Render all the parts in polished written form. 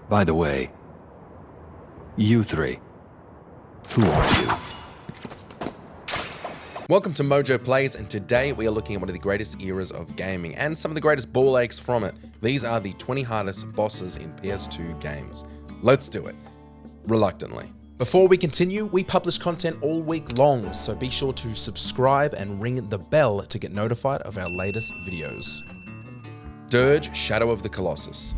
By the way, you three, who are you? Welcome to MojoPlays, and today we are looking at one of the greatest eras of gaming and some of the greatest ball aches from it. These are the 20 hardest bosses in PS2 games. Let's do it. Reluctantly. Before we continue, we publish content all week long, so be sure to subscribe and ring the bell to get notified of our latest videos. Durge, Shadow of the Colossus.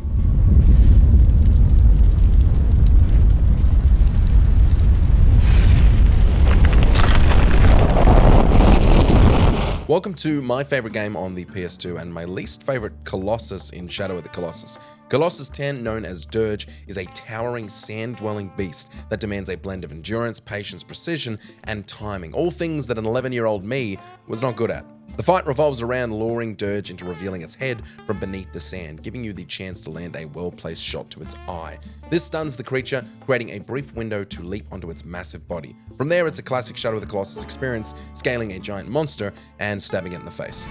Welcome to my favorite game on the PS2 and my least favorite Colossus in Shadow of the Colossus. Colossus 10, known as Durge, is a towering sand-dwelling beast that demands a blend of endurance, patience, precision, and timing, all things that an 11-year-old me was not good at. The fight revolves around luring Durge into revealing its head from beneath the sand, giving you the chance to land a well-placed shot to its eye. This stuns the creature, creating a brief window to leap onto its massive body. From there, it's a classic Shadow of the Colossus experience, scaling a giant monster and stabbing it in the face.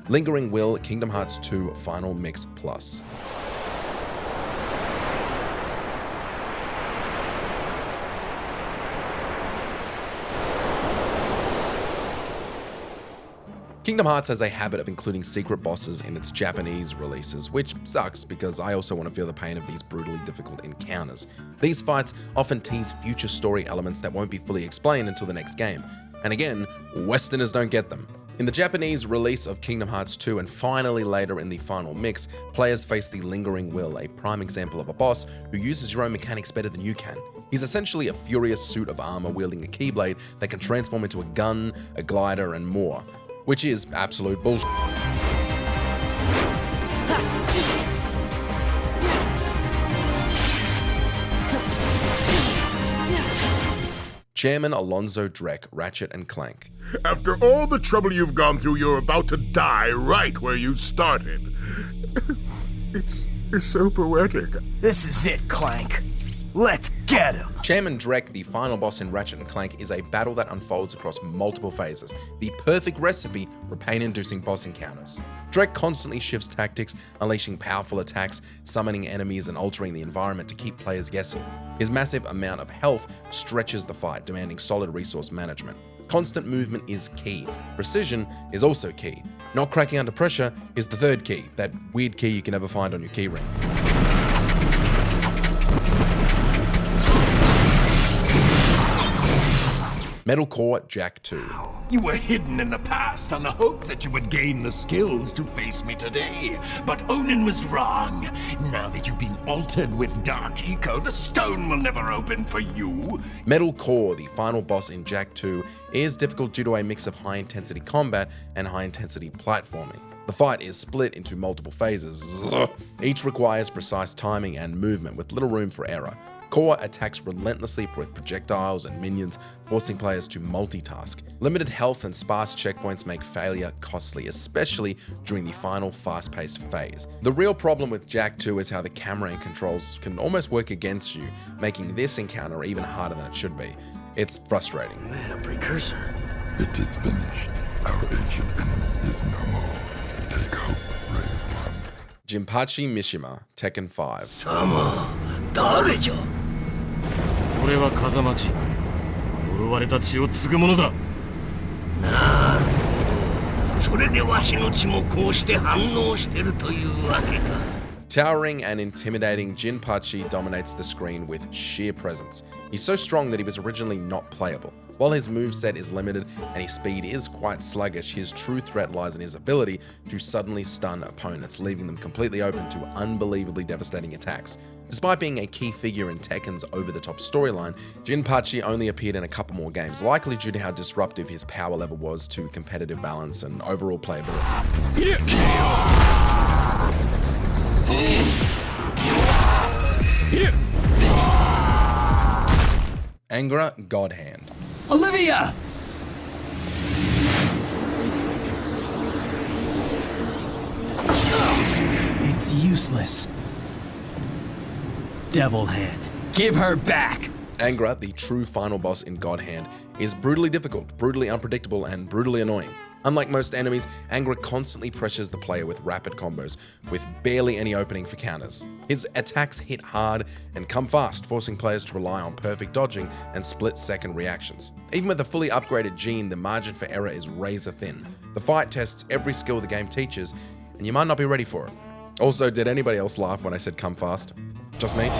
Lingering Will, Kingdom Hearts 2 Final Mix Plus. Kingdom Hearts has a habit of including secret bosses in its Japanese releases, which sucks because I also want to feel the pain of these brutally difficult encounters. These fights often tease future story elements that won't be fully explained until the next game. And again, Westerners don't get them. In the Japanese release of Kingdom Hearts 2 and finally later in the Final Mix, players face the Lingering Will, a prime example of a boss who uses your own mechanics better than you can. He's essentially a furious suit of armor wielding a keyblade that can transform into a gun, a glider, and more, which is absolute bullshit. Chairman Alonzo Drek, Ratchet and Clank. After all the trouble you've gone through, you're about to die right where you started. It's so poetic. This is it, Clank. Let's get him. Chairman Drek, the final boss in Ratchet and Clank, is a battle that unfolds across multiple phases, the perfect recipe for pain-inducing boss encounters. Drek constantly shifts tactics, unleashing powerful attacks, summoning enemies, and altering the environment to keep players guessing. His massive amount of health stretches the fight, demanding solid resource management. Constant movement is key. Precision is also key. Not cracking under pressure is the third key, that weird key you can never find on your keyring. Metalcore Jak II. You were hidden in the past on the hope that you would gain the skills to face me today. But Onin was wrong. Now that you've been altered with Dark Eco, the stone will never open for you. Metalcore, the final boss in Jak II, is difficult due to a mix of high-intensity combat and high-intensity platforming. The fight is split into multiple phases. Each requires precise timing and movement with little room for error. Core attacks relentlessly with projectiles and minions, forcing players to multitask. Limited health and sparse checkpoints make failure costly, especially during the final fast-paced phase. The real problem with Jak II is how the camera and controls can almost work against you, making this encounter even harder than it should be. It's frustrating. Man, a precursor. It is finished. Our ancient enemy is no more. Take hope, brave one. Jinpachi Mishima, Tekken 5. Sama, 誰じゃ? 俺は風待ち。呪われた血を継ぐものだ。なるほど。それでわしの血もこうして反応してるというわけか。Towering and intimidating, Jinpachi dominates the screen with sheer presence. He's so strong that he was originally not playable. While his moveset is limited and his speed is quite sluggish, his true threat lies in his ability to suddenly stun opponents, leaving them completely open to unbelievably devastating attacks. Despite being a key figure in Tekken's over-the-top storyline, Jinpachi only appeared in a couple more games, likely due to how disruptive his power level was to competitive balance and overall playability. Angra, God Hand. Olivia! It's useless. Devil Hand. Give her back. Angra, the true final boss in God Hand, is brutally difficult, brutally unpredictable, and brutally annoying. Unlike most enemies, Angra constantly pressures the player with rapid combos, with barely any opening for counters. His attacks hit hard and come fast, forcing players to rely on perfect dodging and split-second reactions. Even with a fully upgraded gene, the margin for error is razor thin. The fight tests every skill the game teaches, and you might not be ready for it. Also, did anybody else laugh when I said come fast? Just me?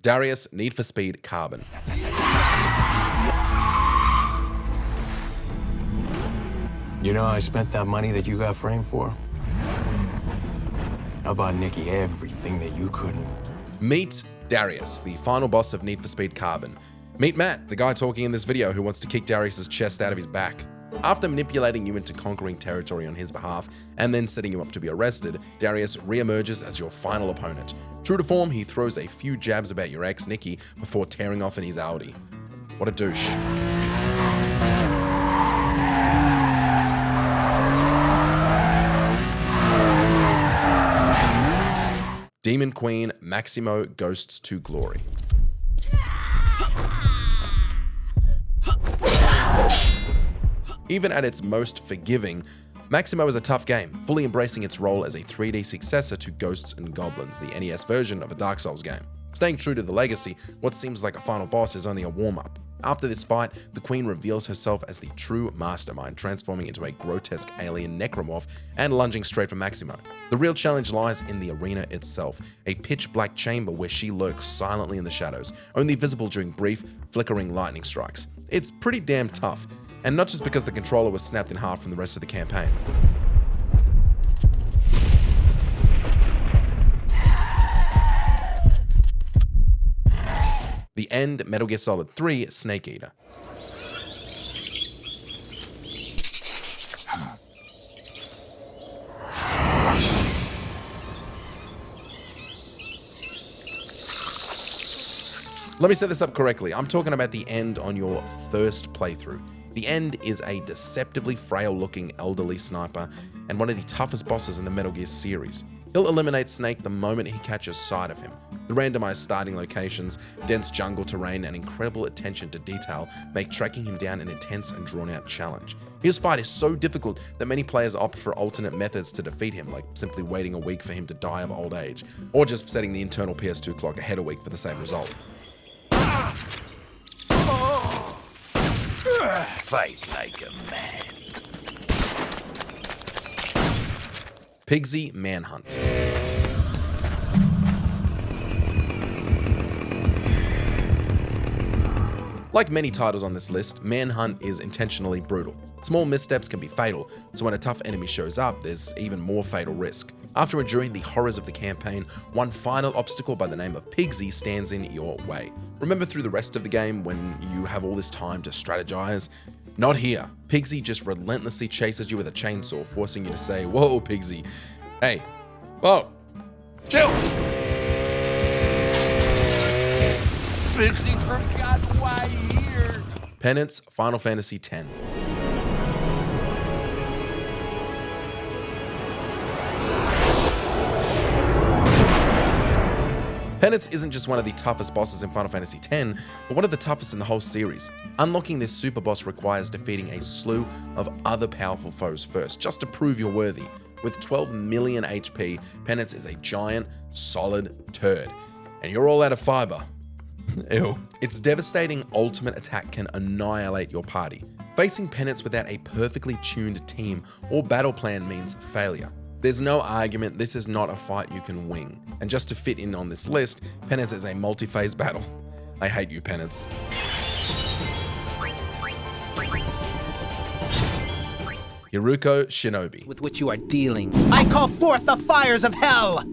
Darius, Need for Speed Carbon. You know, I spent that money that you got framed for. I bought Nikki everything that you couldn't. Meet Darius, the final boss of Need for Speed Carbon. Meet Matt, the guy talking in this video who wants to kick Darius's chest out of his back. After manipulating you into conquering territory on his behalf and then setting you up to be arrested, Darius re-emerges as your final opponent. True to form, he throws a few jabs about your ex, Nikki, before tearing off in his Audi. What a douche. Demon Queen Maximo Ghosts to Glory. Even at its most forgiving, Maximo is a tough game, fully embracing its role as a 3D successor to Ghosts and Goblins, the NES version of a Dark Souls game. Staying true to the legacy, what seems like a final boss is only a warm-up. After this fight, the Queen reveals herself as the true mastermind, transforming into a grotesque alien necromorph and lunging straight for Maximo. The real challenge lies in the arena itself, a pitch-black chamber where she lurks silently in the shadows, only visible during brief, flickering lightning strikes. It's pretty damn tough. And not just because the controller was snapped in half from the rest of the campaign. The end, Metal Gear Solid 3, Snake Eater. Let me set this up correctly. I'm talking about the end on your first playthrough. The end is a deceptively frail-looking elderly sniper and one of the toughest bosses in the Metal Gear series. He'll eliminate Snake the moment he catches sight of him. The randomized starting locations, dense jungle terrain, and incredible attention to detail make tracking him down an intense and drawn-out challenge. His fight is so difficult that many players opt for alternate methods to defeat him, like simply waiting a week for him to die of old age, or just setting the internal PS2 clock ahead a week for the same result. Fight like a man. Piggsy Manhunt. Like many titles on this list, Manhunt is intentionally brutal. Small missteps can be fatal, so when a tough enemy shows up, there's even more fatal risk. After enduring the horrors of the campaign, one final obstacle by the name of Piggsy stands in your way. Remember through the rest of the game when you have all this time to strategize? Not here. Piggsy just relentlessly chases you with a chainsaw, forcing you to say, "Whoa, Piggsy. Hey. Whoa. Chill." Piggsy forgot why here. Penance, Final Fantasy X. Penance isn't just one of the toughest bosses in Final Fantasy X, but one of the toughest in the whole series. Unlocking this super boss requires defeating a slew of other powerful foes first, just to prove you're worthy. With 12 million HP, Penance is a giant, solid turd. And you're all out of fiber. Ew. Its devastating ultimate attack can annihilate your party. Facing Penance without a perfectly tuned team or battle plan means failure. There's no argument, this is not a fight you can wing. And just to fit in on this list, Penance is a multi-phase battle. I hate you, Penance. Hiruko Shinobi. With which you are dealing. I call forth the fires of hell!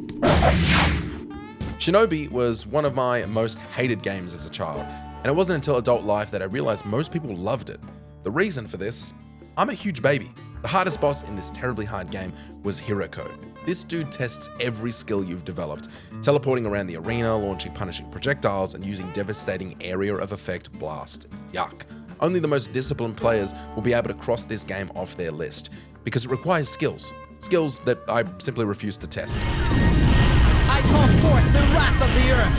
Shinobi was one of my most hated games as a child, and it wasn't until adult life that I realized most people loved it. The reason for this? I'm a huge baby. The hardest boss in this terribly hard game was Hiruko. This dude tests every skill you've developed, teleporting around the arena, launching punishing projectiles, and using devastating area of effect blast. Yuck. Only the most disciplined players will be able to cross this game off their list, because it requires skills. skills that I simply refuse to test. I call forth the wrath of the earth!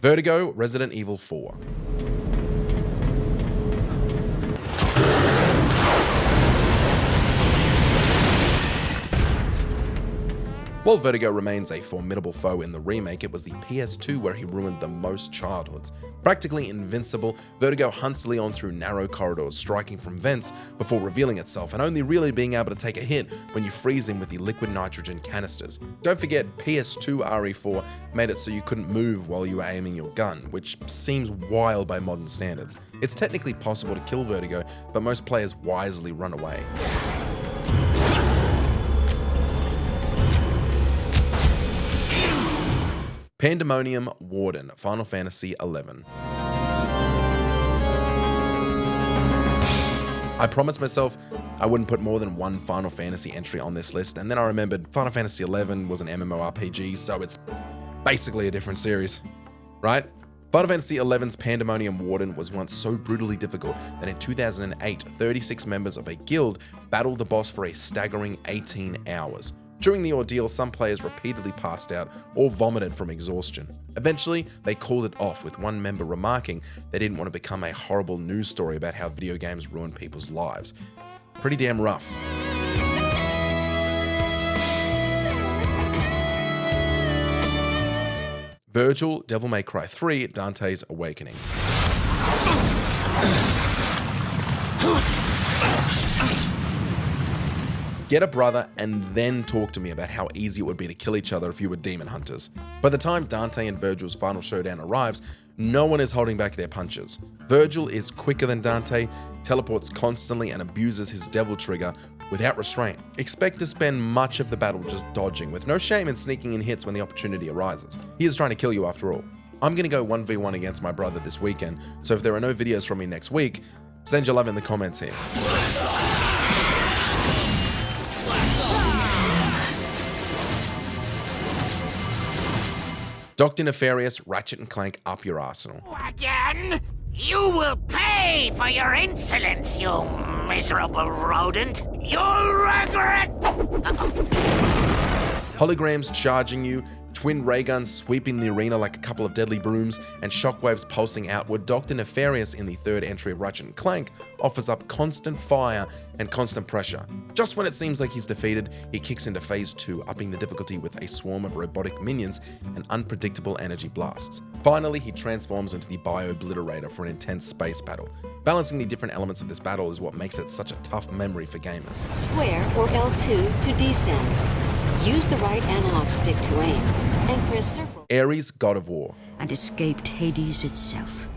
Verdugo, Resident Evil 4. While Verdugo remains a formidable foe in the remake, it was the PS2 where he ruined the most childhoods. Practically invincible, Verdugo hunts Leon through narrow corridors, striking from vents before revealing itself, and only really being able to take a hit when you freeze him with the liquid nitrogen canisters. Don't forget, PS2 RE4 made it so you couldn't move while you were aiming your gun, which seems wild by modern standards. It's technically possible to kill Verdugo, but most players wisely run away. Pandemonium Warden, Final Fantasy XI. I promised myself I wouldn't put more than one Final Fantasy entry on this list, and then I remembered Final Fantasy XI was an MMORPG, so it's basically a different series, right? Final Fantasy XI's Pandemonium Warden was once so brutally difficult that in 2008, 36 members of a guild battled the boss for a staggering 18 hours. During the ordeal, some players repeatedly passed out or vomited from exhaustion. Eventually, they called it off, with one member remarking they didn't want to become a horrible news story about how video games ruin people's lives. Pretty damn rough. Vergil, Devil May Cry 3, Dante's Awakening. Get a brother and then talk to me about how easy it would be to kill each other if you were demon hunters. By the time Dante and Vergil's final showdown arrives, no one is holding back their punches. Vergil is quicker than Dante, teleports constantly, and abuses his devil trigger without restraint. Expect to spend much of the battle just dodging, with no shame in sneaking in hits when the opportunity arises. He is trying to kill you after all. I'm gonna go 1v1 against my brother this weekend, so if there are no videos from me next week, send your love in the comments here. Dr. Nefarious, Ratchet and Clank, up your arsenal. Again? You will pay for your insolence, you miserable rodent. You'll regret. Holograms charging you, twin ray guns sweeping the arena like a couple of deadly brooms, and shockwaves pulsing outward, Dr. Nefarious in the third entry of Ratchet and Clank offers up constant fire and constant pressure. Just when it seems like he's defeated, he kicks into phase 2, upping the difficulty with a swarm of robotic minions and unpredictable energy blasts. Finally, he transforms into the Bio-Obliterator for an intense space battle. Balancing the different elements of this battle is what makes it such a tough memory for gamers. Square or L2 to descend. Use the right analog stick to aim, and press circle. Ares, God of War. And escaped Hades itself.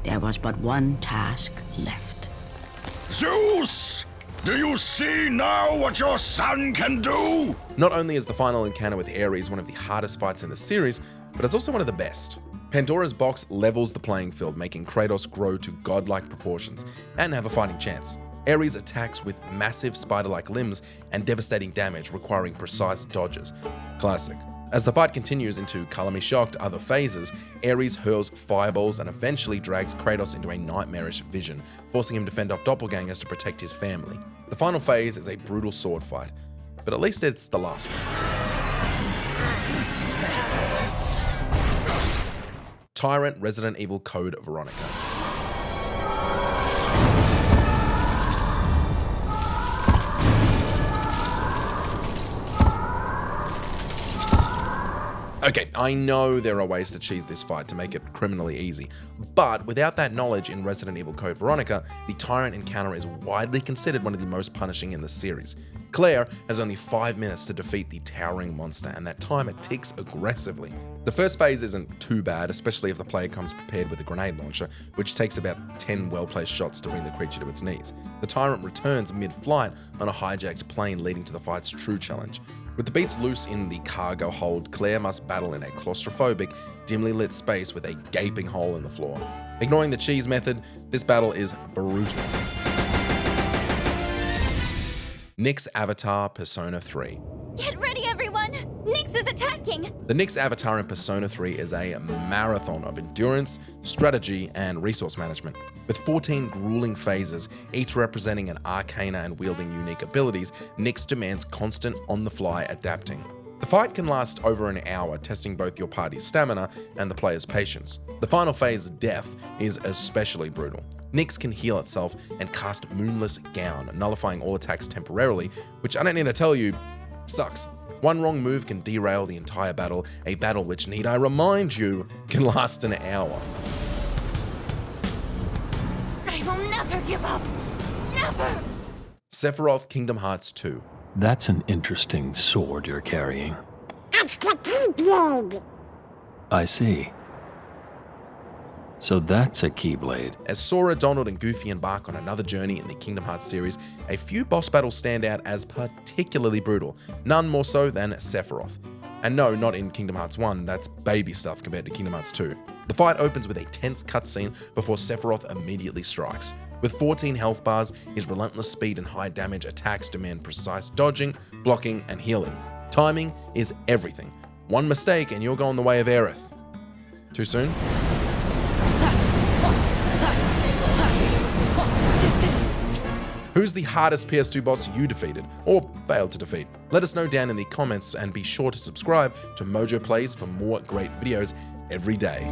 There was but one task left. Zeus! Do you see now what your son can do? Not only is the final encounter with Ares one of the hardest fights in the series, but it's also one of the best. Pandora's box levels the playing field, making Kratos grow to godlike proportions and have a fighting chance. Ares attacks with massive spider-like limbs and devastating damage, requiring precise dodges. Classic. As the fight continues into Color Me Shocked other phases, Ares hurls fireballs and eventually drags Kratos into a nightmarish vision, forcing him to fend off doppelgangers to protect his family. The final phase is a brutal sword fight, but at least it's the last one. Tyrant, Resident Evil Code Veronica. Okay, I know there are ways to cheese this fight to make it criminally easy, but without that knowledge in Resident Evil Code Veronica, the Tyrant encounter is widely considered one of the most punishing in the series. Claire has only 5 minutes to defeat the towering monster, and that time it ticks aggressively. The first phase isn't too bad, especially if the player comes prepared with a grenade launcher, which takes about 10 well-placed shots to bring the creature to its knees. The Tyrant returns mid-flight on a hijacked plane, leading to the fight's true challenge. With the beast loose in the cargo hold, Claire must battle in a claustrophobic, dimly lit space with a gaping hole in the floor. Ignoring the cheese method, this battle is brutal. Nyx Avatar Persona 3. Get ready, everyone! Nyx is attacking! The Nyx Avatar in Persona 3 is a marathon of endurance, strategy, and resource management. With 14 grueling phases, each representing an arcana and wielding unique abilities, Nyx demands constant on-the-fly adapting. The fight can last over an hour, testing both your party's stamina and the player's patience. The final phase, Death, is especially brutal. Nyx can heal itself and cast Moonless Gown, nullifying all attacks temporarily, which I don't need to tell you, sucks. One wrong move can derail the entire battle, a battle which, need I remind you, can last an hour. I will never give up! Never! Sephiroth Kingdom Hearts 2. That's an interesting sword you're carrying. It's the Keyblade! I see. So that's a Keyblade. As Sora, Donald, and Goofy embark on another journey in the Kingdom Hearts series, a few boss battles stand out as particularly brutal, none more so than Sephiroth. And no, not in Kingdom Hearts 1, that's baby stuff compared to Kingdom Hearts 2. The fight opens with a tense cutscene before Sephiroth immediately strikes. With 14 health bars, his relentless speed and high damage attacks demand precise dodging, blocking, and healing. Timing is everything. One mistake and you're going the way of Aerith. Too soon? Who's the hardest PS2 boss you defeated, or failed to defeat? Let us know down in the comments, and be sure to subscribe to MojoPlays for more great videos every day.